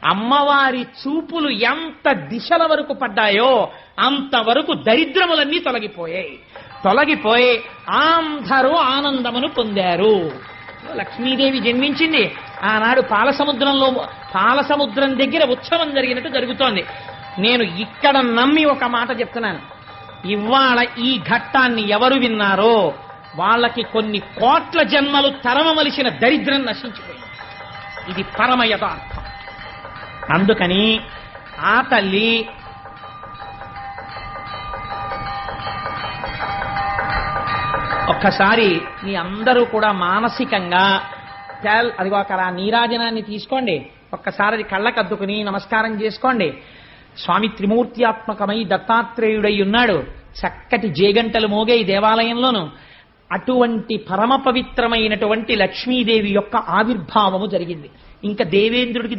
అమ్మవారి చూపులు ఎంత దిశల వరకు పడ్డాయో అంతవరకు దరిద్రములన్నీ తొలగిపోయి అందరూ ఆనందమును పొందారు. లక్ష్మీదేవి జన్మించింది ఆనాడు పాలసముద్రం దగ్గర ఉత్సవం జరిగినట్టు జరుగుతోంది. నేను ఇక్కడ నమ్మి ఒక మాట చెప్తున్నాను, ఇవాళ ఈ ఘట్టాన్ని ఎవరు విన్నారో వాళ్ళకి కొన్ని కోట్ల జన్మలు తరమవలసిన దరిద్రం నశించిపోయింది. ఇది పరమ యథార్థం. అందుకని ఆ తల్లి ఒక్కసారి మీ అందరూ కూడా మానసికంగా అదిగో అక్కడ ఆ నీరాజనాన్ని తీసుకోండి, ఒక్కసారి అది కళ్ళకద్దుకుని నమస్కారం చేసుకోండి. స్వామి త్రిమూర్త్యాత్మకమై దత్తాత్రేయుడై ఉన్నాడు. చక్కటి జేగంటలు మోగే ఈ దేవాలయంలోను అటువంటి పరమ పవిత్రమైనటువంటి లక్ష్మీదేవి యొక్క ఆవిర్భావము జరిగింది. ఇంకా దేవేంద్రుడికి